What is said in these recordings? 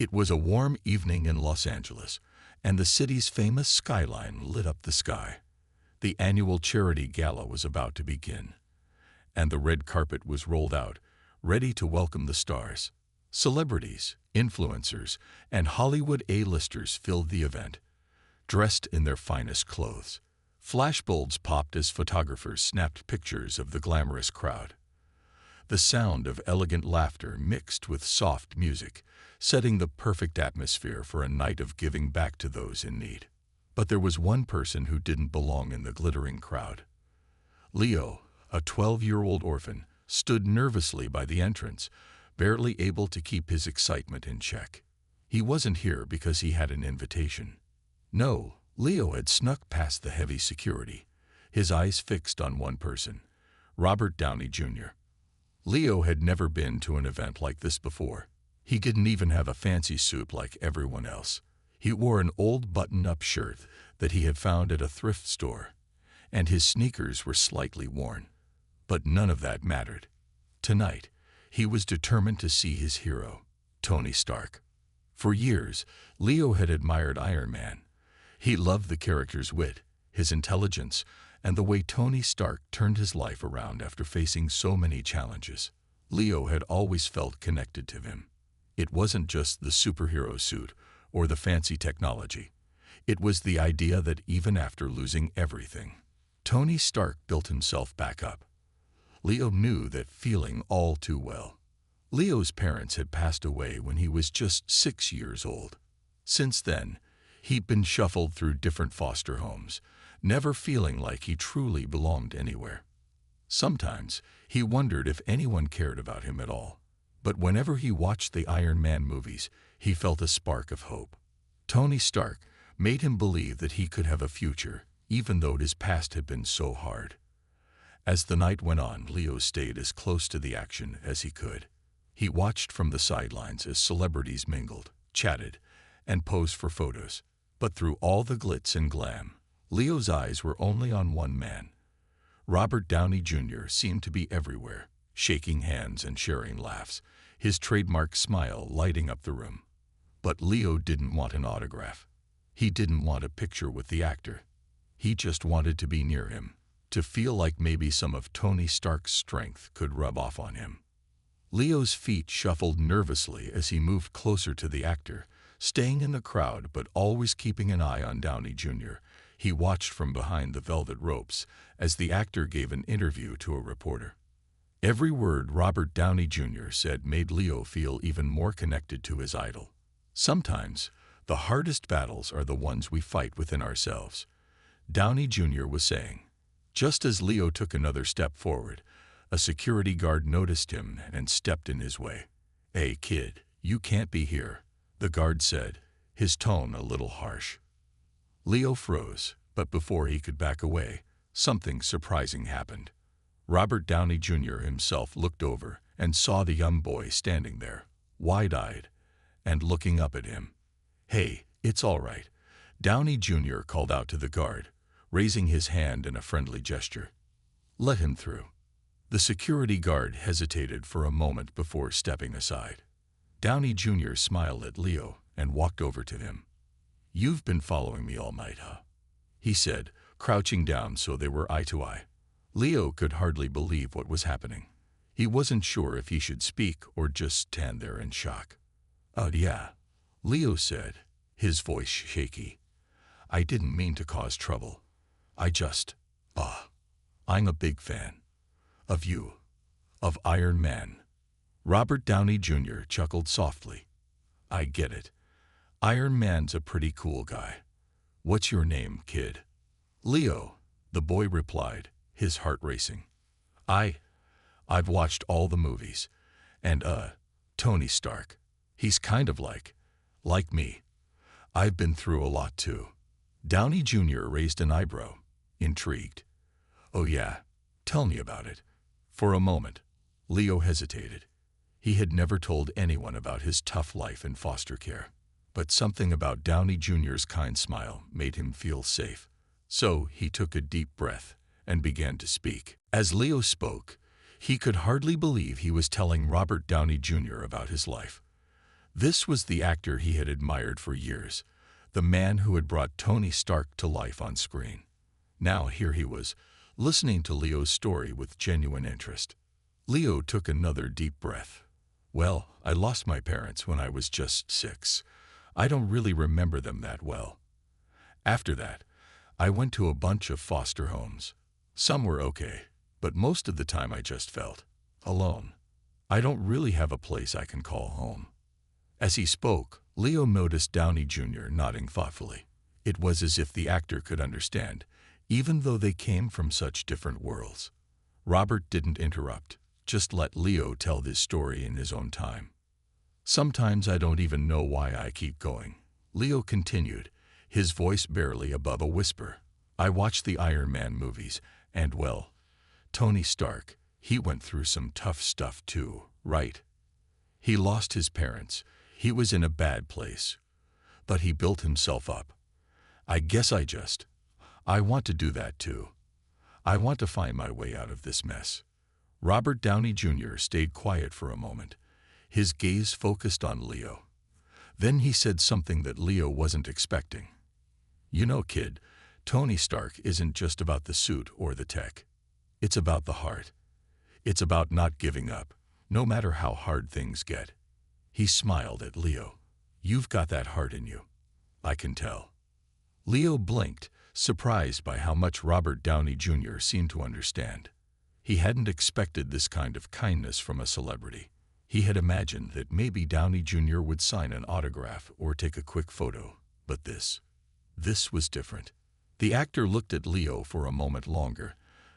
It was a warm evening in Los Angeles, and the city's famous skyline lit up the sky. The annual charity gala was about to begin, and the red carpet was rolled out, ready to welcome the stars. Celebrities, influencers, and Hollywood A-listers filled the event, dressed in their finest clothes. Flashbulbs popped as photographers snapped pictures of the glamorous crowd. The sound of elegant laughter mixed with soft music, setting the perfect atmosphere for a night of giving back to those in need. But there was one person who didn't belong in the glittering crowd. Leo, a 12-year-old orphan, stood nervously by the entrance, barely able to keep his excitement in check. He wasn't here because he had an invitation. No, Leo had snuck past the heavy security, his eyes fixed on one person, Robert Downey Jr. Leo had never been to an event like this before. He didn't even have a fancy suit like everyone else. He wore an old button-up shirt that he had found at a thrift store, and his sneakers were slightly worn. But none of that mattered. Tonight, he was determined to see his hero, Tony Stark. For years, Leo had admired Iron Man. He loved the character's wit, his intelligence, and the way Tony Stark turned his life around after facing so many challenges. Leo had always felt connected to him. It wasn't just the superhero suit or the fancy technology. It was the idea that even after losing everything, Tony Stark built himself back up. Leo knew that feeling all too well. Leo's parents had passed away when he was just 6 years old. Since then, he'd been shuffled through different foster homes, never feeling like he truly belonged anywhere. Sometimes, he wondered if anyone cared about him at all. But whenever he watched the Iron Man movies, he felt a spark of hope. Tony Stark made him believe that he could have a future, even though his past had been so hard. As the night went on, Leo stayed as close to the action as he could. He watched from the sidelines as celebrities mingled, chatted, and posed for photos. But through all the glitz and glam, Leo's eyes were only on one man. Robert Downey Jr. seemed to be everywhere, shaking hands and sharing laughs, his trademark smile lighting up the room. But Leo didn't want an autograph. He didn't want a picture with the actor. He just wanted to be near him, to feel like maybe some of Tony Stark's strength could rub off on him. Leo's feet shuffled nervously as he moved closer to the actor, staying in the crowd but always keeping an eye on Downey Jr. He watched from behind the velvet ropes as the actor gave an interview to a reporter. Every word Robert Downey Jr. said made Leo feel even more connected to his idol. Sometimes, the hardest battles are the ones we fight within ourselves, Downey Jr. was saying. Just as Leo took another step forward, a security guard noticed him and stepped in his way. "Hey, kid, you can't be here," the guard said, his tone a little harsh. Leo froze, but before he could back away, something surprising happened. Robert Downey Jr. himself looked over and saw the young boy standing there, wide-eyed, and looking up at him. "Hey, it's all right," Downey Jr. called out to the guard, raising his hand in a friendly gesture. "Let him through." The security guard hesitated for a moment before stepping aside. Downey Jr. smiled at Leo and walked over to him. "You've been following me all night, huh?" he said, crouching down so they were eye to eye. Leo could hardly believe what was happening. He wasn't sure if he should speak or just stand there in shock. Yeah," Leo said, his voice shaky. "I didn't mean to cause trouble. I'm a big fan. Of you. Of Iron Man." Robert Downey Jr. chuckled softly. "I get it. Iron Man's a pretty cool guy. What's your name, kid?" "Leo," the boy replied, his heart racing. I've watched all the movies. And, Tony Stark. He's kind of like me. I've been through a lot too." Downey Jr. raised an eyebrow, intrigued. "Oh yeah, tell me about it." For a moment, Leo hesitated. He had never told anyone about his tough life in foster care. But something about Downey Jr.'s kind smile made him feel safe. So he took a deep breath and began to speak. As Leo spoke, he could hardly believe he was telling Robert Downey Jr. about his life. This was the actor he had admired for years, the man who had brought Tony Stark to life on screen. Now here he was, listening to Leo's story with genuine interest. Leo took another deep breath. Well, I lost my parents when I was just 6. I don't really remember them that well. After that, I went to a bunch of foster homes. Some were okay, but most of the time I just felt alone. I don't really have a place I can call home. As he spoke, Leo noticed Downey Jr. nodding thoughtfully. It was as if the actor could understand, even though they came from such different worlds. Robert didn't interrupt, just let Leo tell this story in his own time. Sometimes I don't even know why I keep going, Leo continued, his voice barely above a whisper. I watched the Iron Man movies, and well, Tony Stark, he went through some tough stuff too, right? He lost his parents. He was in a bad place. But he built himself up. I guess I want to do that too. I want to find my way out of this mess. Robert Downey Jr. stayed quiet for a moment, his gaze focused on Leo. Then he said something that Leo wasn't expecting. You know, kid, Tony Stark isn't just about the suit or the tech. It's about the heart. It's about not giving up, no matter how hard things get. He smiled at Leo. You've got that heart in you. I can tell. Leo blinked, surprised by how much Robert Downey Jr. seemed to understand. He hadn't expected this kind of kindness from a celebrity. He had imagined that maybe Downey Jr. would sign an autograph or take a quick photo, but this was different. The actor looked at Leo for a moment longer,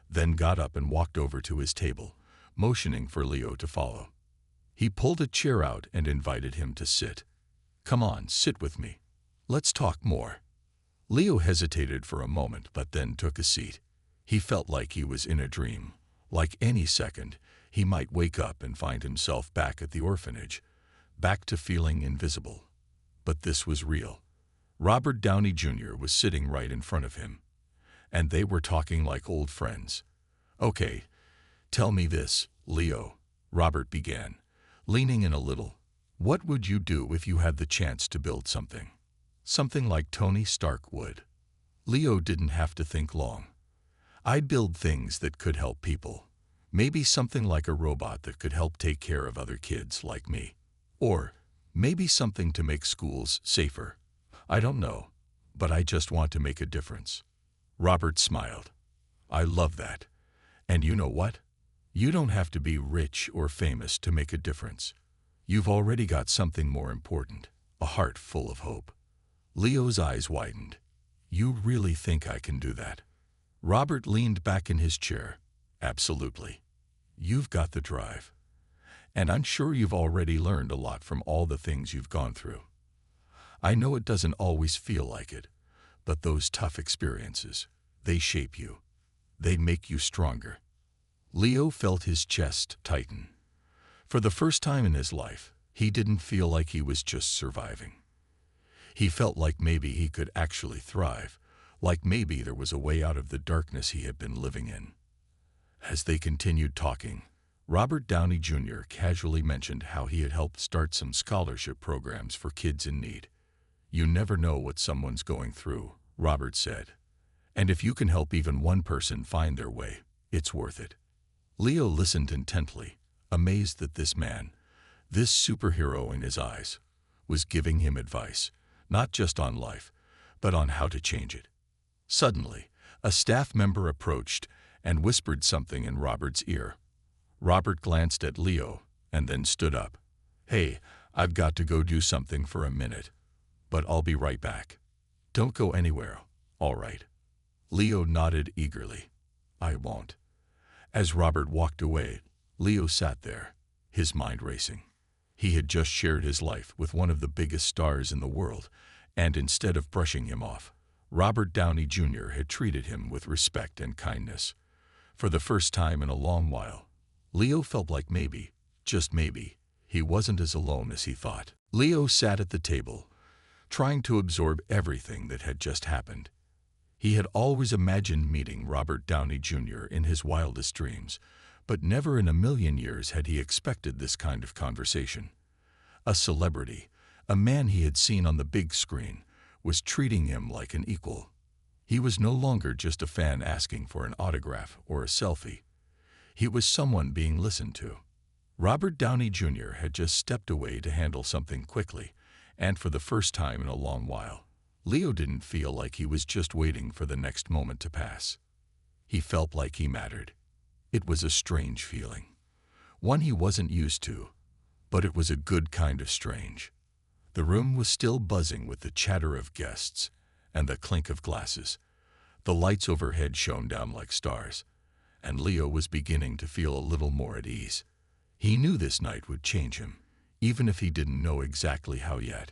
then got up and walked over to his table, motioning for Leo to follow. He pulled a chair out and invited him to sit. Come on, sit with me. Let's talk more. Leo hesitated for a moment but then took a seat. He felt like he was in a dream. Like any second, he might wake up and find himself back at the orphanage, back to feeling invisible. But this was real. Robert Downey Jr. was sitting right in front of him, and they were talking like old friends. Okay, tell me this, Leo, Robert began, leaning in a little. What would you do if you had the chance to build something? Something like Tony Stark would. Leo didn't have to think long. I'd build things that could help people. Maybe something like a robot that could help take care of other kids like me. Or maybe something to make schools safer. I don't know, but I just want to make a difference. Robert smiled. I love that. And you know what? You don't have to be rich or famous to make a difference. You've already got something more important, a heart full of hope. Leo's eyes widened. You really think I can do that? Robert leaned back in his chair. Absolutely. You've got the drive. And I'm sure you've already learned a lot from all the things you've gone through. I know it doesn't always feel like it, but those tough experiences, they shape you. They make you stronger. Leo felt his chest tighten. For the first time in his life, he didn't feel like he was just surviving. He felt like maybe he could actually thrive, like maybe there was a way out of the darkness he had been living in. As they continued talking, Robert Downey Jr. casually mentioned how he had helped start some scholarship programs for kids in need. You never know what someone's going through, Robert said. And if you can help even one person find their way, it's worth it. Leo listened intently, amazed that this man, this superhero in his eyes, was giving him advice, not just on life, but on how to change it. Suddenly, a staff member approached and whispered something in Robert's ear. Robert glanced at Leo and then stood up. Hey, I've got to go do something for a minute, but I'll be right back. Don't go anywhere, all right? Leo nodded eagerly. I won't. As Robert walked away, Leo sat there, his mind racing. He had just shared his life with one of the biggest stars in the world, and instead of brushing him off, Robert Downey Jr. had treated him with respect and kindness. For the first time in a long while, Leo felt like maybe, just maybe, he wasn't as alone as he thought. Leo sat at the table, trying to absorb everything that had just happened. He had always imagined meeting Robert Downey Jr. in his wildest dreams, but never in a million years had he expected this kind of conversation. A celebrity, a man he had seen on the big screen, was treating him like an equal. He was no longer just a fan asking for an autograph or a selfie. He was someone being listened to. Robert Downey Jr. had just stepped away to handle something quickly, and for the first time in a long while, Leo didn't feel like he was just waiting for the next moment to pass. He felt like he mattered. It was a strange feeling, one he wasn't used to, but it was a good kind of strange. The room was still buzzing with the chatter of guests and the clink of glasses. The lights overhead shone down like stars, and Leo was beginning to feel a little more at ease. He knew this night would change him, even if he didn't know exactly how yet.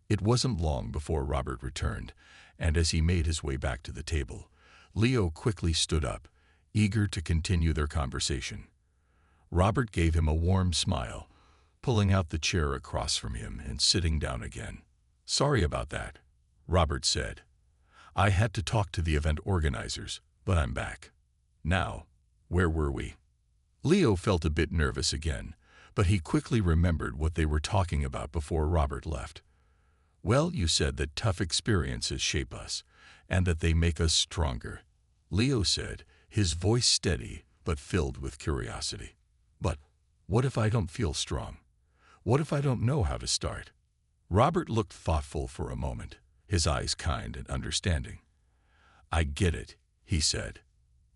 It wasn't long before Robert returned, and as he made his way back to the table, Leo quickly stood up, eager to continue their conversation. Robert gave him a warm smile, pulling out the chair across from him and sitting down again. "Sorry about that," Robert said. "I had to talk to the event organizers, but I'm back. Now, where were we?" Leo felt a bit nervous again, but he quickly remembered what they were talking about before Robert left. "Well, you said that tough experiences shape us, and that they make us stronger," Leo said, his voice steady but filled with curiosity. "But what if I don't feel strong? What if I don't know how to start?" Robert looked thoughtful for a moment, his eyes kind and understanding. "I get it," he said.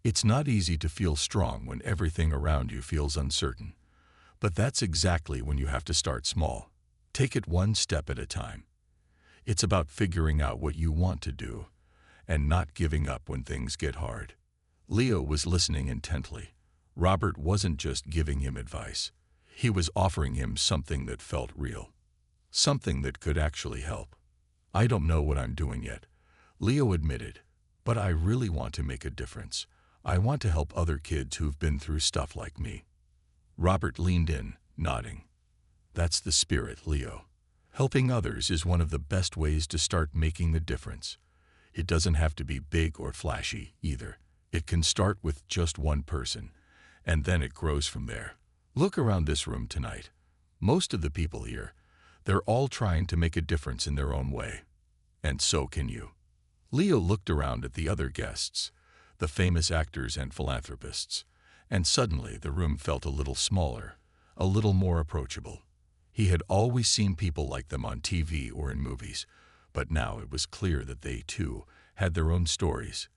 "It's not easy to feel strong when everything around you feels uncertain. But that's exactly when you have to start small. Take it one step at a time. It's about figuring out what you want to do and not giving up when things get hard." Leo was listening intently. Robert wasn't just giving him advice. He was offering him something that felt real, something that could actually help. "I don't know what I'm doing yet," Leo admitted, "but I really want to make a difference. I want to help other kids who've been through stuff like me." Robert leaned in, nodding. "That's the spirit, Leo. Helping others is one of the best ways to start making the difference. It doesn't have to be big or flashy, either. It can start with just one person, and then it grows from there. Look around this room tonight. Most of the people here, they're all trying to make a difference in their own way. And so can you." Leo looked around at the other guests, the famous actors and philanthropists, and suddenly the room felt a little smaller, a little more approachable. He had always seen people like them on TV or in movies, but now it was clear that they, too, had their own stories,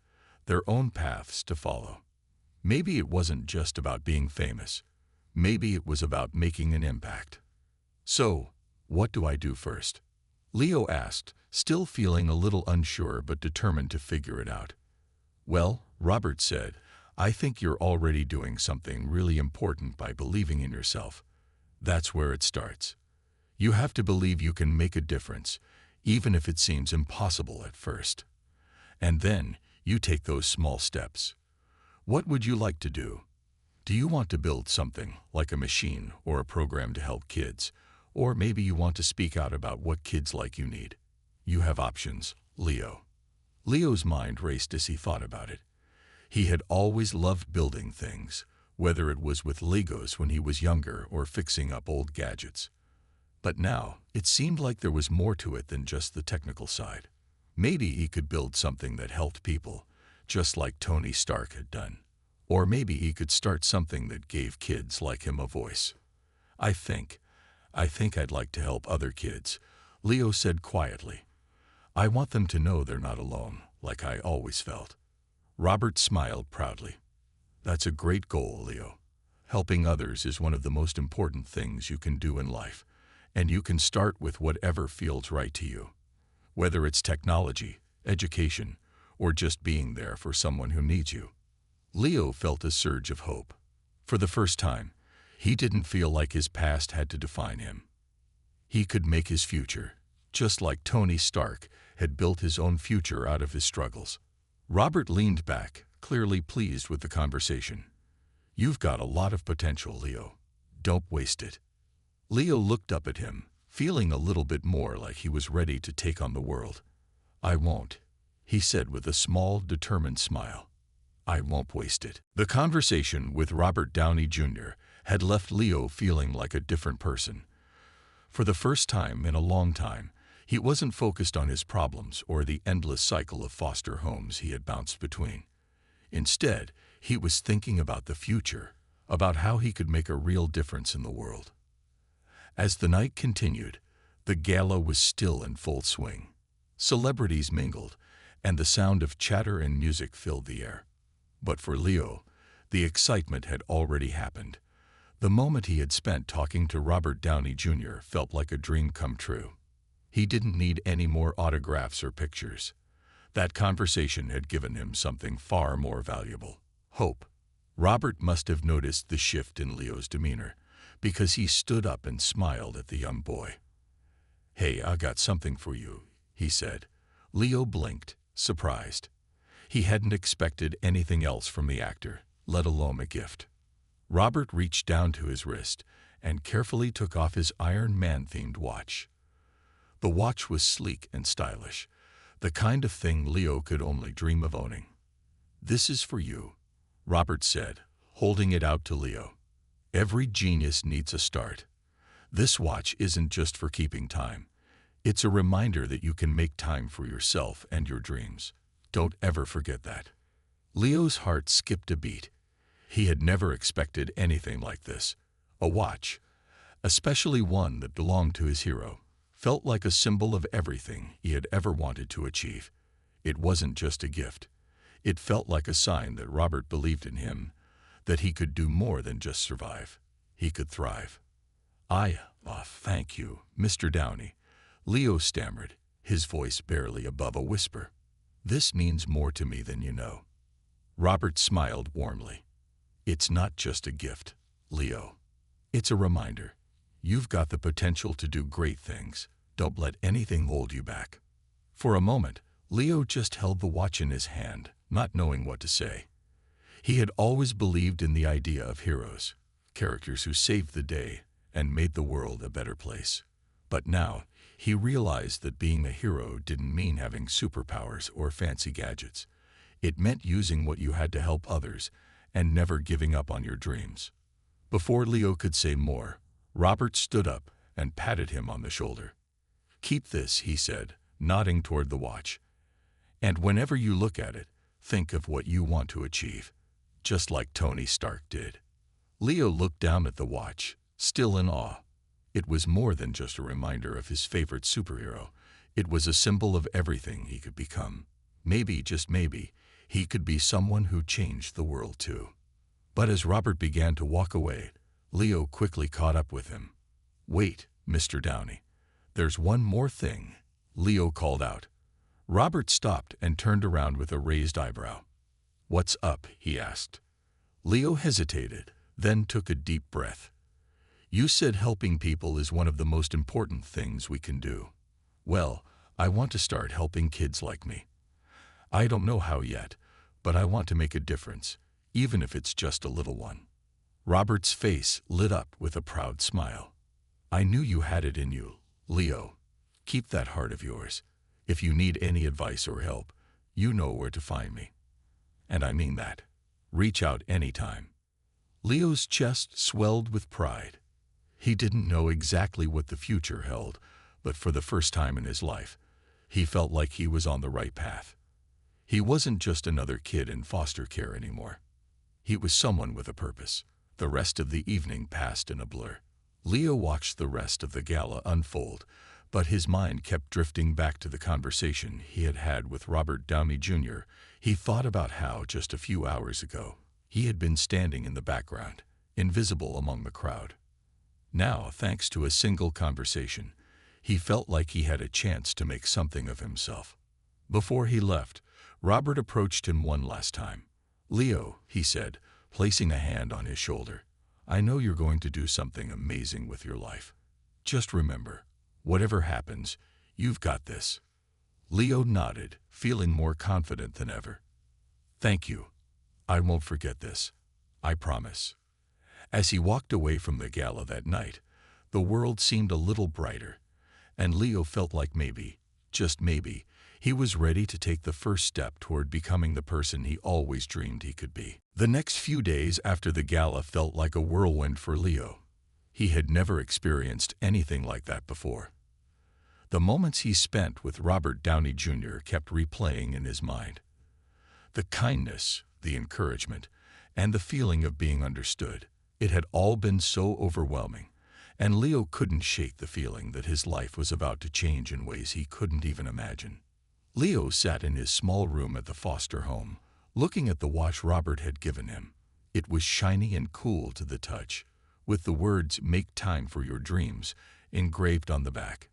their own paths to follow. Maybe it wasn't just about being famous. Maybe it was about making an impact. "So, what do I do first?" Leo asked, still feeling a little unsure but determined to figure it out. "Well," Robert said, "I think you're already doing something really important by believing in yourself. That's where it starts. You have to believe you can make a difference, even if it seems impossible at first. And then you take those small steps. What would you like to do? Do you want to build something, like a machine or a program to help kids? Or maybe you want to speak out about what kids like you need. You have options, Leo." Leo's mind raced as he thought about it. He had always loved building things, whether it was with Legos when he was younger or fixing up old gadgets. But now, it seemed like there was more to it than just the technical side. Maybe he could build something that helped people, just like Tony Stark had done. Or maybe he could start something that gave kids like him a voice. I think I'd like to help other kids," Leo said quietly. "I want them to know they're not alone, like I always felt." Robert smiled proudly. "That's a great goal, Leo. Helping others is one of the most important things you can do in life, and you can start with whatever feels right to you. Whether it's technology, education, or just being there for someone who needs you." Leo felt a surge of hope. For the first time, he didn't feel like his past had to define him. He could make his future, just like Tony Stark had built his own future out of his struggles. Robert leaned back, clearly pleased with the conversation. "You've got a lot of potential, Leo. Don't waste it." Leo looked up at him, feeling a little bit more like he was ready to take on the world. "I won't," he said with a small, determined smile. "I won't waste it." The conversation with Robert Downey Jr. had left Leo feeling like a different person. For the first time in a long time, he wasn't focused on his problems or the endless cycle of foster homes he had bounced between. Instead, he was thinking about the future, about how he could make a real difference in the world. As the night continued, the gala was still in full swing. Celebrities mingled, and the sound of chatter and music filled the air. But for Leo, the excitement had already happened. The moment he had spent talking to Robert Downey Jr. felt like a dream come true. He didn't need any more autographs or pictures. That conversation had given him something far more valuable: hope. Robert must have noticed the shift in Leo's demeanor, because he stood up and smiled at the young boy. "Hey, I got something for you," he said. Leo blinked, surprised. He hadn't expected anything else from the actor, let alone a gift. Robert reached down to his wrist and carefully took off his Iron Man-themed watch. The watch was sleek and stylish, the kind of thing Leo could only dream of owning. "This is for you," Robert said, holding it out to Leo. "Every genius needs a start. This watch isn't just for keeping time. It's a reminder that you can make time for yourself and your dreams. Don't ever forget that." Leo's heart skipped a beat. He had never expected anything like this. A watch, especially one that belonged to his hero, felt like a symbol of everything he had ever wanted to achieve. It wasn't just a gift. It felt like a sign that Robert believed in him, that he could do more than just survive. He could thrive. Thank you, Mr. Downey," Leo stammered, his voice barely above a whisper. "This means more to me than you know." Robert smiled warmly. "It's not just a gift, Leo. It's a reminder. You've got the potential to do great things. Don't let anything hold you back." For a moment, Leo just held the watch in his hand, not knowing what to say. He had always believed in the idea of heroes, characters who saved the day and made the world a better place. But now, he realized that being a hero didn't mean having superpowers or fancy gadgets. It meant using what you had to help others and never giving up on your dreams. Before Leo could say more, Robert stood up and patted him on the shoulder. "Keep this," he said, nodding toward the watch. "And whenever you look at it, think of what you want to achieve, just like Tony Stark did." Leo looked down at the watch, still in awe. It was more than just a reminder of his favorite superhero. It was a symbol of everything he could become. Maybe, just maybe, he could be someone who changed the world too. But as Robert began to walk away, Leo quickly caught up with him. "Wait, Mr. Downey. There's one more thing," Leo called out. Robert stopped and turned around with a raised eyebrow. "What's up?" he asked. Leo hesitated, then took a deep breath. "You said helping people is one of the most important things we can do. Well, I want to start helping kids like me. I don't know how yet, but I want to make a difference, even if it's just a little one." Robert's face lit up with a proud smile. "I knew you had it in you, Leo. Keep that heart of yours. If you need any advice or help, you know where to find me. And I mean that. Reach out anytime." Leo's chest swelled with pride. He didn't know exactly what the future held, but for the first time in his life, he felt like he was on the right path. He wasn't just another kid in foster care anymore. He was someone with a purpose. The rest of the evening passed in a blur. Leo watched the rest of the gala unfold, but his mind kept drifting back to the conversation he had had with Robert Downey Jr. He thought about how, just a few hours ago, he had been standing in the background, invisible among the crowd. Now, thanks to a single conversation, he felt like he had a chance to make something of himself. Before he left, Robert approached him one last time. "Leo," he said, placing a hand on his shoulder, "I know you're going to do something amazing with your life. Just remember, whatever happens, you've got this." Leo nodded, feeling more confident than ever. "Thank you. I won't forget this. I promise." As he walked away from the gala that night, the world seemed a little brighter, and Leo felt like maybe, just maybe, he was ready to take the first step toward becoming the person he always dreamed he could be. The next few days after the gala felt like a whirlwind for Leo. He had never experienced anything like that before. The moments he spent with Robert Downey Jr. kept replaying in his mind. The kindness, the encouragement, and the feeling of being understood. It had all been so overwhelming, and Leo couldn't shake the feeling that his life was about to change in ways he couldn't even imagine. Leo sat in his small room at the foster home, looking at the watch Robert had given him. It was shiny and cool to the touch, with the words "Make time for your dreams" engraved on the back.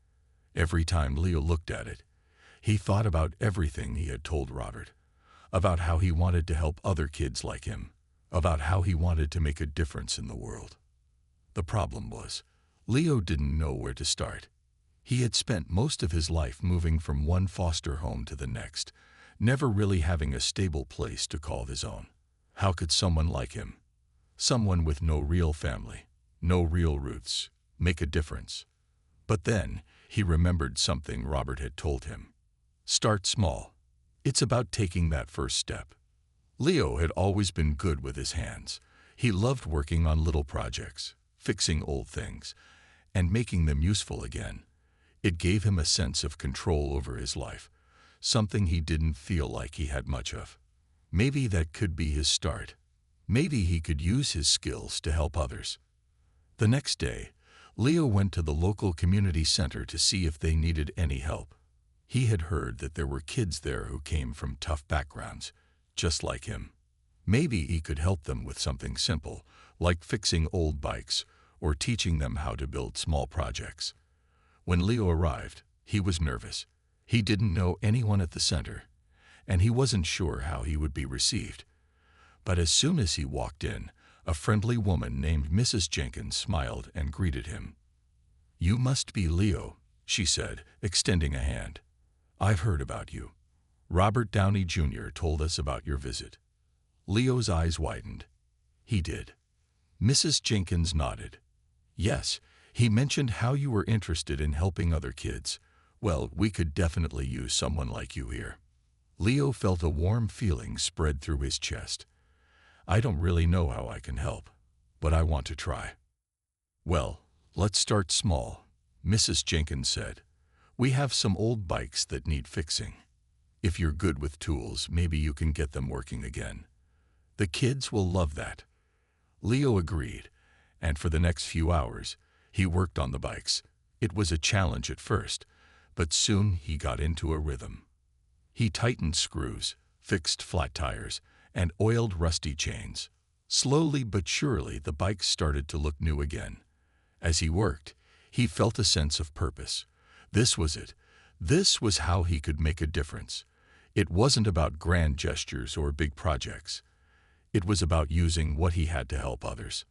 Every time Leo looked at it, he thought about everything he had told Robert, about how he wanted to help other kids like him, about how he wanted to make a difference in the world. The problem was, Leo didn't know where to start. He had spent most of his life moving from one foster home to the next, never really having a stable place to call his own. How could someone like him, someone with no real family, no real roots, make a difference? But then he remembered something Robert had told him. Start small. It's about taking that first step. Leo had always been good with his hands. He loved working on little projects, fixing old things, and making them useful again. It gave him a sense of control over his life, something he didn't feel like he had much of. Maybe that could be his start. Maybe he could use his skills to help others. The next day, Leo went to the local community center to see if they needed any help. He had heard that there were kids there who came from tough backgrounds, just like him. Maybe he could help them with something simple, like fixing old bikes or teaching them how to build small projects. When Leo arrived, he was nervous. He didn't know anyone at the center, and he wasn't sure how he would be received. But as soon as he walked in, a friendly woman named Mrs. Jenkins smiled and greeted him. "You must be Leo," she said, extending a hand. "I've heard about you. Robert Downey Jr. told us about your visit." Leo's eyes widened. "He did?" Mrs. Jenkins nodded. "Yes, he mentioned how you were interested in helping other kids. Well, we could definitely use someone like you here." Leo felt a warm feeling spread through his chest. "I don't really know how I can help, but I want to try." "Well, let's start small," Mrs. Jenkins said. "We have some old bikes that need fixing. If you're good with tools, maybe you can get them working again. The kids will love that." Leo agreed, and for the next few hours, he worked on the bikes. It was a challenge at first, but soon he got into a rhythm. He tightened screws, fixed flat tires, and oiled rusty chains. Slowly but surely, the bikes started to look new again. As he worked, he felt a sense of purpose. This was it. This was how he could make a difference. It wasn't about grand gestures or big projects. It was about using what he had to help others.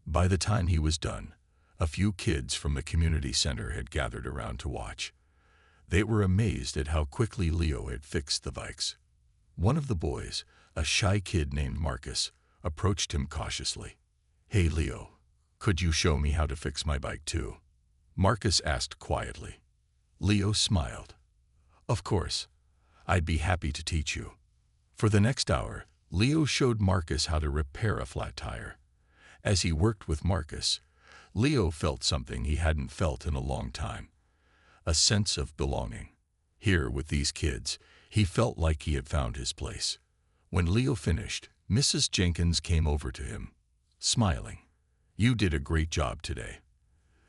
By the time he was done, a few kids from the community center had gathered around to watch. They were amazed at how quickly Leo had fixed the bikes. One of the boys, a shy kid named Marcus, approached him cautiously. "Hey Leo, could you show me how to fix my bike too?" Marcus asked quietly. Leo smiled. "Of course, I'd be happy to teach you." For the next hour, Leo showed Marcus how to repair a flat tire. As he worked with Marcus, Leo felt something he hadn't felt in a long time. A sense of belonging. Here with these kids, he felt like he had found his place. When Leo finished, Mrs. Jenkins came over to him, smiling. "You did a great job today.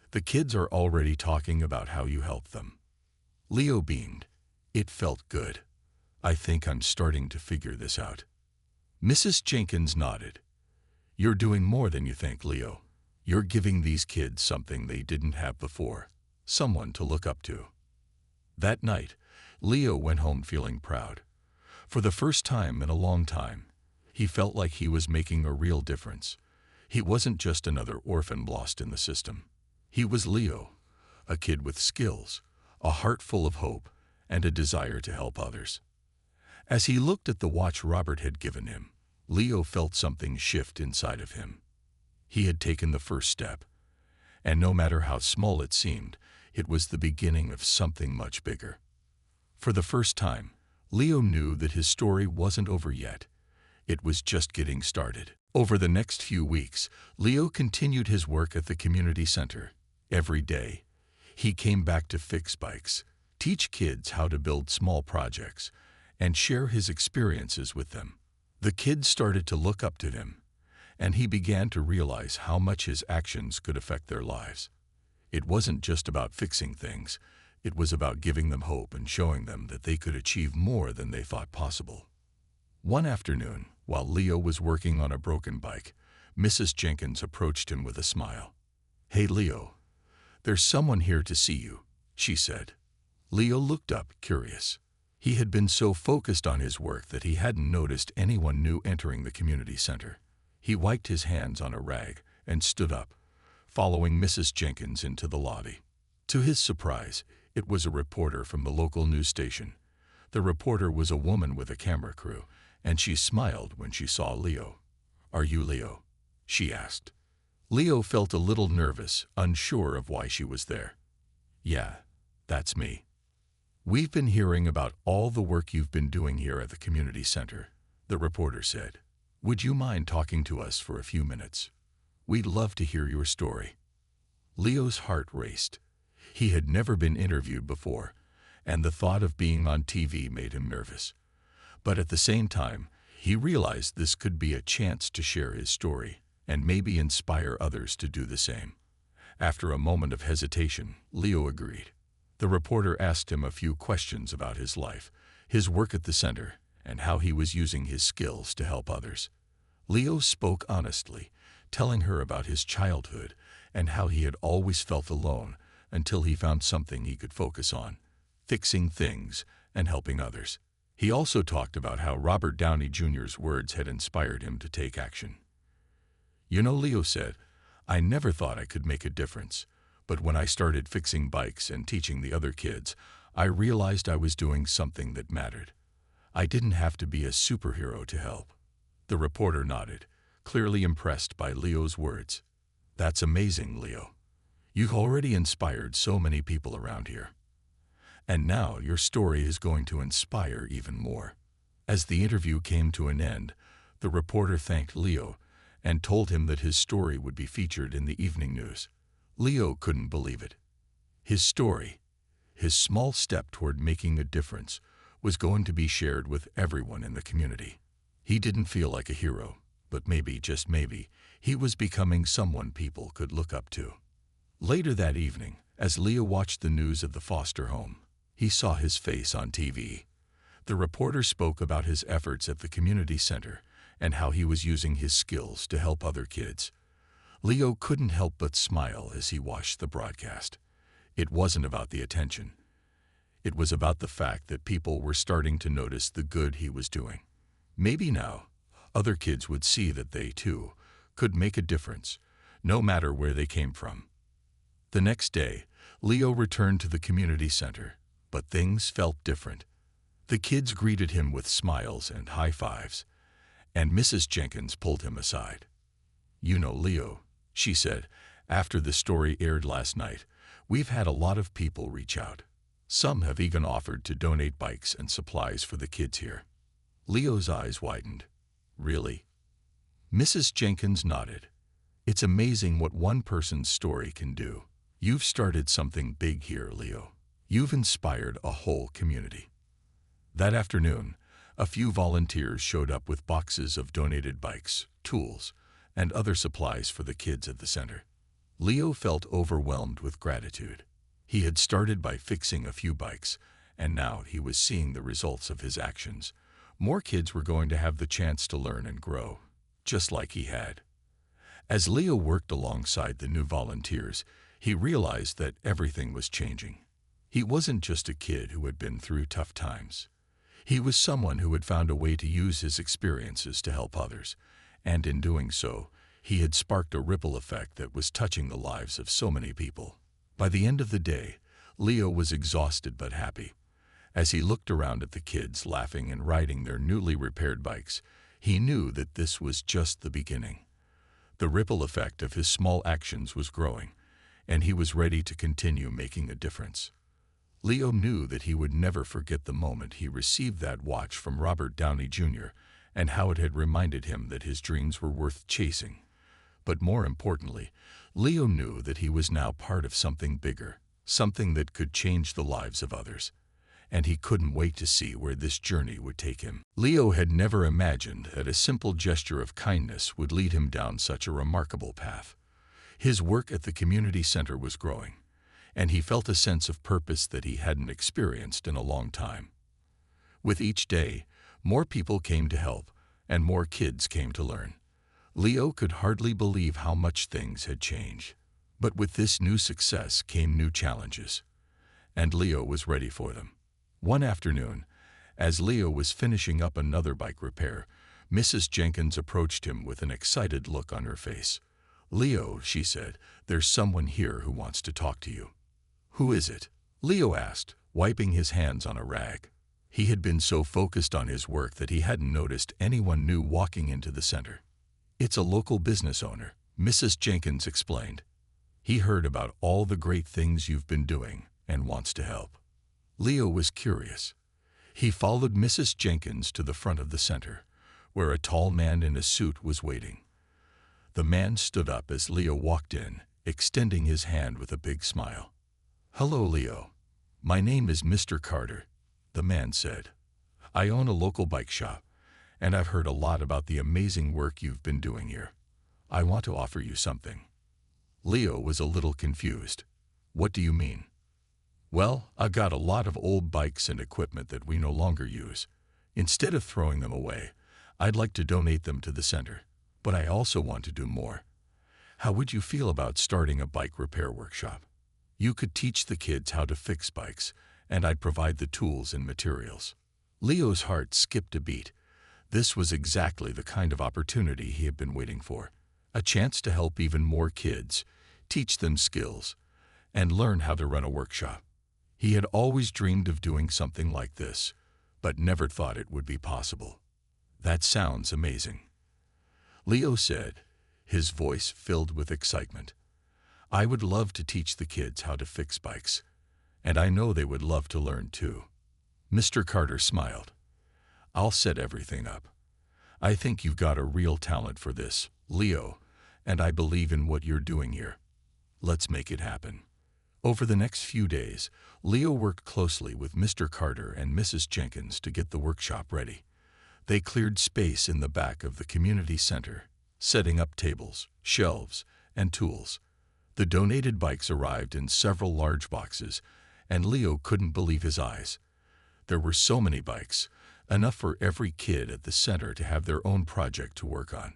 The kids are already talking about how you helped them." Leo beamed. It felt good. "I think I'm starting to figure this out." Mrs. Jenkins nodded. "You're doing more than you think, Leo. You're giving these kids something they didn't have before, someone to look up to." That night, Leo went home feeling proud. For the first time in a long time, he felt like he was making a real difference. He wasn't just another orphan lost in the system. He was Leo, a kid with skills, a heart full of hope, and a desire to help others. As he looked at the watch Robert had given him, Leo felt something shift inside of him. He had taken the first step, and no matter how small it seemed, it was the beginning of something much bigger. For the first time, Leo knew that his story wasn't over yet. It was just getting started. Over the next few weeks, Leo continued his work at the community center. Every day, he came back to fix bikes, teach kids how to build small projects, and share his experiences with them. The kids started to look up to him, and he began to realize how much his actions could affect their lives. It wasn't just about fixing things, it was about giving them hope and showing them that they could achieve more than they thought possible. One afternoon, while Leo was working on a broken bike, Mrs. Jenkins approached him with a smile. "Hey Leo, there's someone here to see you," she said. Leo looked up, curious. He had been so focused on his work that he hadn't noticed anyone new entering the community center. He wiped his hands on a rag and stood up, following Mrs. Jenkins into the lobby. To his surprise, it was a reporter from the local news station. The reporter was a woman with a camera crew, and she smiled when she saw Leo. "Are you Leo?" she asked. Leo felt a little nervous, unsure of why she was there. "Yeah, that's me. We've been hearing about all the work you've been doing here at the community center," the reporter said. "Would you mind talking to us for a few minutes? We'd love to hear your story." Leo's heart raced. He had never been interviewed before, and the thought of being on TV made him nervous. But at the same time, he realized this could be a chance to share his story and maybe inspire others to do the same. After a moment of hesitation, Leo agreed. The reporter asked him a few questions about his life, his work at the center, and how he was using his skills to help others. Leo spoke honestly, telling her about his childhood and how he had always felt alone until he found something he could focus on, fixing things and helping others. He also talked about how Robert Downey Jr.'s words had inspired him to take action. "You know," Leo said, "I never thought I could make a difference. But when I started fixing bikes and teaching the other kids, I realized I was doing something that mattered. I didn't have to be a superhero to help." The reporter nodded, clearly impressed by Leo's words. "That's amazing, Leo. You've already inspired so many people around here. And now your story is going to inspire even more." As the interview came to an end, the reporter thanked Leo and told him that his story would be featured in the evening news. Leo couldn't believe it. His story, his small step toward making a difference, was going to be shared with everyone in the community. He didn't feel like a hero, but maybe, just maybe, he was becoming someone people could look up to. Later that evening, as Leo watched the news of the foster home, he saw his face on TV. The reporter spoke about his efforts at the community center and how he was using his skills to help other kids. Leo couldn't help but smile as he watched the broadcast. It wasn't about the attention. It was about the fact that people were starting to notice the good he was doing. Maybe now, other kids would see that they, too, could make a difference, no matter where they came from. The next day, Leo returned to the community center, but things felt different. The kids greeted him with smiles and high fives, and Mrs. Jenkins pulled him aside. "You know, Leo," she said, "after the story aired last night, we've had a lot of people reach out. Some have even offered to donate bikes and supplies for the kids here." Leo's eyes widened. "Really?" Mrs. Jenkins nodded. "It's amazing what one person's story can do. You've started something big here, Leo. You've inspired a whole community." That afternoon, a few volunteers showed up with boxes of donated bikes, tools, and other supplies for the kids at the center. Leo felt overwhelmed with gratitude. He had started by fixing a few bikes, and now he was seeing the results of his actions. More kids were going to have the chance to learn and grow, just like he had. As Leo worked alongside the new volunteers, he realized that everything was changing. He wasn't just a kid who had been through tough times. He was someone who had found a way to use his experiences to help others, and in doing so, he had sparked a ripple effect that was touching the lives of so many people. By the end of the day, Leo was exhausted but happy. As he looked around at the kids laughing and riding their newly repaired bikes, he knew that this was just the beginning. The ripple effect of his small actions was growing, and he was ready to continue making a difference. Leo knew that he would never forget the moment he received that watch from Robert Downey Jr. and how it had reminded him that his dreams were worth chasing. But more importantly, Leo knew that he was now part of something bigger, something that could change the lives of others. And he couldn't wait to see where this journey would take him. Leo had never imagined that a simple gesture of kindness would lead him down such a remarkable path. His work at the community center was growing, and he felt a sense of purpose that he hadn't experienced in a long time. With each day, more people came to help, and more kids came to learn. Leo could hardly believe how much things had changed. But with this new success came new challenges, and Leo was ready for them. One afternoon, as Leo was finishing up another bike repair, Mrs. Jenkins approached him with an excited look on her face. "Leo," she said, "there's someone here who wants to talk to you." "Who is it?" Leo asked, wiping his hands on a rag. He had been so focused on his work that he hadn't noticed anyone new walking into the center. "It's a local business owner," Mrs. Jenkins explained. "He heard about all the great things you've been doing and wants to help." Leo was curious. He followed Mrs. Jenkins to the front of the center, where a tall man in a suit was waiting. The man stood up as Leo walked in, extending his hand with a big smile. "Hello, Leo. My name is Mr. Carter," the man said. "I own a local bike shop, and I've heard a lot about the amazing work you've been doing here. I want to offer you something." Leo was a little confused. "What do you mean?" "Well, I've got a lot of old bikes and equipment that we no longer use. Instead of throwing them away, I'd like to donate them to the center. But I also want to do more. How would you feel about starting a bike repair workshop? You could teach the kids how to fix bikes, and I'd provide the tools and materials." Leo's heart skipped a beat. This was exactly the kind of opportunity he had been waiting for. A chance to help even more kids, teach them skills, and learn how to run a workshop. He had always dreamed of doing something like this, but never thought it would be possible. "That sounds amazing," Leo said, his voice filled with excitement. "I would love to teach the kids how to fix bikes, and I know they would love to learn too." Mr. Carter smiled. "I'll set everything up. I think you've got a real talent for this, Leo, and I believe in what you're doing here. Let's make it happen." Over the next few days, Leo worked closely with Mr. Carter and Mrs. Jenkins to get the workshop ready. They cleared space in the back of the community center, setting up tables, shelves, and tools. The donated bikes arrived in several large boxes, and Leo couldn't believe his eyes. There were so many bikes, enough for every kid at the center to have their own project to work on.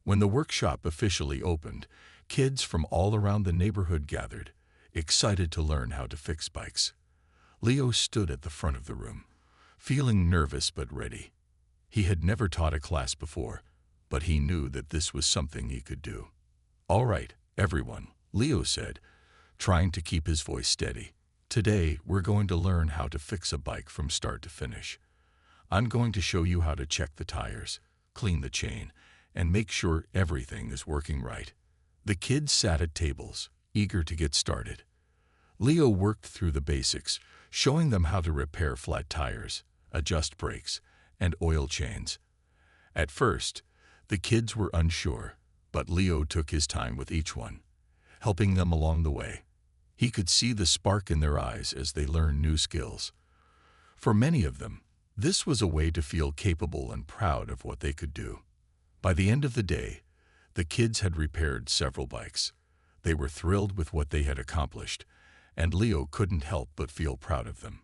When the workshop officially opened, kids from all around the neighborhood gathered, excited to learn how to fix bikes. Leo stood at the front of the room, feeling nervous but ready. He had never taught a class before, but he knew that this was something he could do. "All right, everyone," Leo said, trying to keep his voice steady. "Today, we're going to learn how to fix a bike from start to finish. I'm going to show you how to check the tires, clean the chain, and make sure everything is working right." The kids sat at tables, eager to get started. Leo worked through the basics, showing them how to repair flat tires, adjust brakes, and oil chains. At first, the kids were unsure, but Leo took his time with each one, helping them along the way. He could see the spark in their eyes as they learned new skills. For many of them, this was a way to feel capable and proud of what they could do. By the end of the day, the kids had repaired several bikes. They were thrilled with what they had accomplished, and Leo couldn't help but feel proud of them.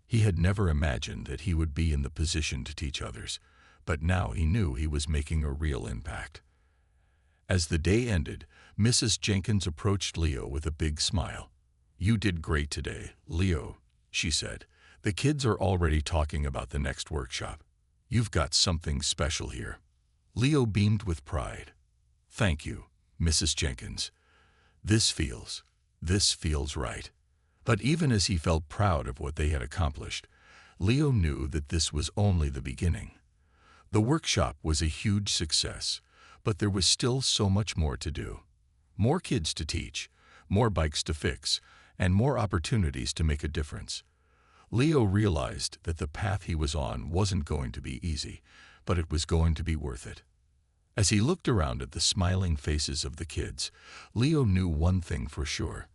He had never imagined that he would be in the position to teach others, but now he knew he was making a real impact. As the day ended, Mrs. Jenkins approached Leo with a big smile. "You did great today, Leo," she said. "The kids are already talking about the next workshop. You've got something special here." Leo beamed with pride. "Thank you, Mrs. Jenkins. This feels right." But even as he felt proud of what they had accomplished, Leo knew that this was only the beginning. The workshop was a huge success, but there was still so much more to do. More kids to teach, more bikes to fix, and more opportunities to make a difference. Leo realized that the path he was on wasn't going to be easy, but it was going to be worth it. As he looked around at the smiling faces of the kids, Leo knew one thing for sure.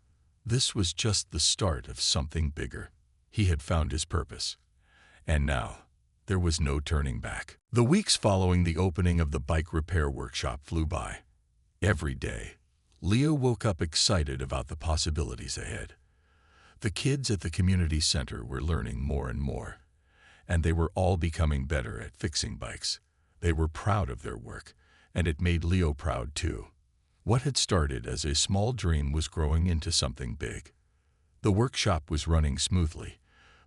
This was just the start of something bigger. He had found his purpose. And now, there was no turning back. The weeks following the opening of the bike repair workshop flew by. Every day, Leo woke up excited about the possibilities ahead. The kids at the community center were learning more and more, and they were all becoming better at fixing bikes. They were proud of their work, and it made Leo proud too. What had started as a small dream was growing into something big. The workshop was running smoothly,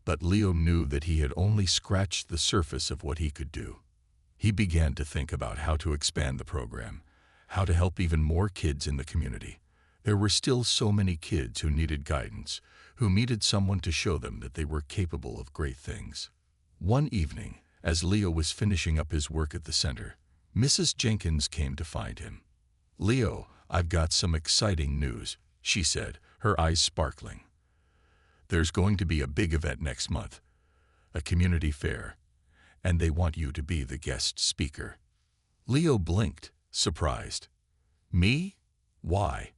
but Leo knew that he had only scratched the surface of what he could do. He began to think about how to expand the program, how to help even more kids in the community. There were still so many kids who needed guidance, who needed someone to show them that they were capable of great things. One evening, as Leo was finishing up his work at the center, Mrs. Jenkins came to find him. "Leo, I've got some exciting news," she said, her eyes sparkling. "There's going to be a big event next month, a community fair, and they want you to be the guest speaker." Leo blinked, surprised. "Me? Why?"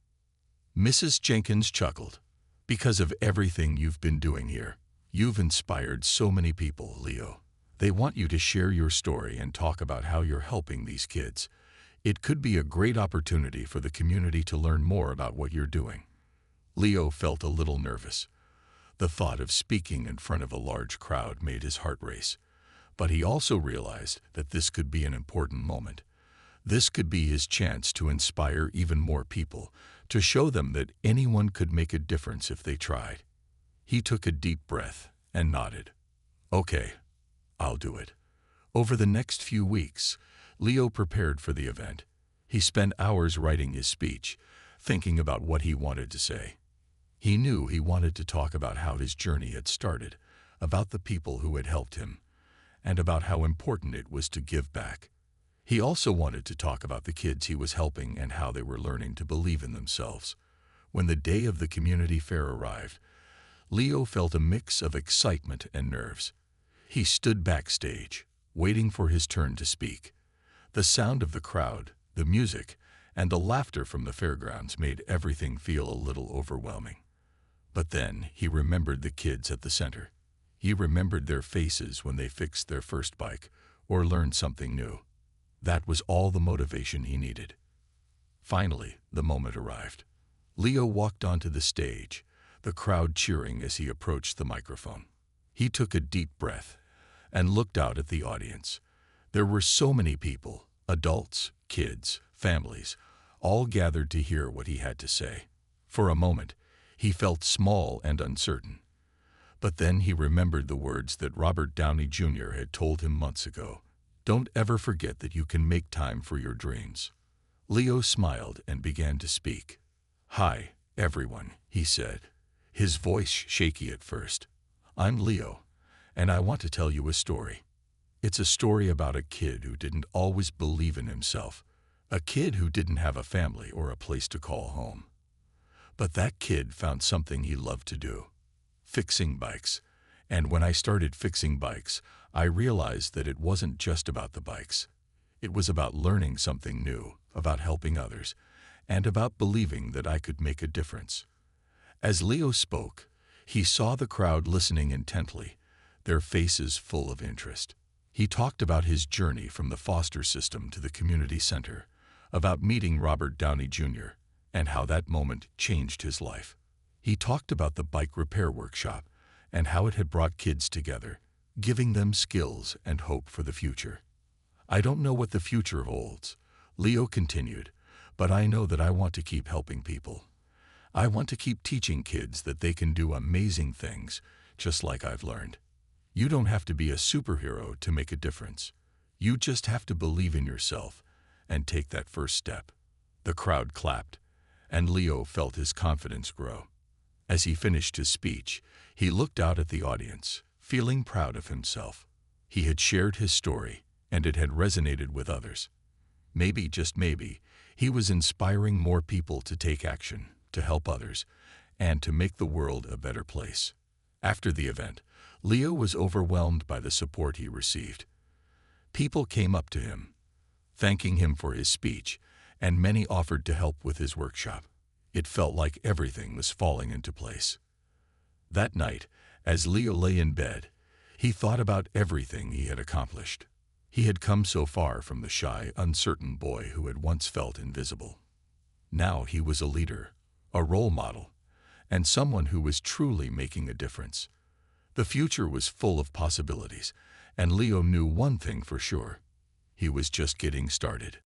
Mrs. Jenkins chuckled. "Because of everything you've been doing here. You've inspired so many people, Leo. They want you to share your story and talk about how you're helping these kids. It could be a great opportunity for the community to learn more about what you're doing." Leo felt a little nervous. The thought of speaking in front of a large crowd made his heart race. But he also realized that this could be an important moment. This could be his chance to inspire even more people, to show them that anyone could make a difference if they tried. He took a deep breath and nodded. "Okay, I'll do it." Over the next few weeks, Leo prepared for the event. He spent hours writing his speech, thinking about what he wanted to say. He knew he wanted to talk about how his journey had started, about the people who had helped him, and about how important it was to give back. He also wanted to talk about the kids he was helping and how they were learning to believe in themselves. When the day of the community fair arrived, Leo felt a mix of excitement and nerves. He stood backstage, waiting for his turn to speak. The sound of the crowd, the music, and the laughter from the fairgrounds made everything feel a little overwhelming. But then he remembered the kids at the center. He remembered their faces when they fixed their first bike or learned something new. That was all the motivation he needed. Finally, the moment arrived. Leo walked onto the stage, the crowd cheering as he approached the microphone. He took a deep breath and looked out at the audience. There were so many people, adults, kids, families, all gathered to hear what he had to say. For a moment, he felt small and uncertain. But then he remembered the words that Robert Downey Jr. had told him months ago. "Don't ever forget that you can make time for your dreams." Leo smiled and began to speak. "Hi, everyone," he said, his voice shaky at first. "I'm Leo, and I want to tell you a story. It's a story about a kid who didn't always believe in himself, a kid who didn't have a family or a place to call home. But that kid found something he loved to do, fixing bikes. And when I started fixing bikes, I realized that it wasn't just about the bikes. It was about learning something new, about helping others, and about believing that I could make a difference." As Leo spoke, he saw the crowd listening intently, their faces full of interest. He talked about his journey from the foster system to the community center, about meeting Robert Downey Jr., and how that moment changed his life. He talked about the bike repair workshop and how it had brought kids together, giving them skills and hope for the future. "I don't know what the future holds," Leo continued, "but I know that I want to keep helping people. I want to keep teaching kids that they can do amazing things, just like I've learned. You don't have to be a superhero to make a difference. You just have to believe in yourself and take that first step." The crowd clapped, and Leo felt his confidence grow. As he finished his speech, he looked out at the audience, feeling proud of himself. He had shared his story, and it had resonated with others. Maybe, just maybe, he was inspiring more people to take action, to help others, and to make the world a better place. After the event, Leo was overwhelmed by the support he received. People came up to him, thanking him for his speech, and many offered to help with his workshop. It felt like everything was falling into place. That night, as Leo lay in bed, he thought about everything he had accomplished. He had come so far from the shy, uncertain boy who had once felt invisible. Now he was a leader, a role model, and someone who was truly making a difference. The future was full of possibilities, and Leo knew one thing for sure: he was just getting started.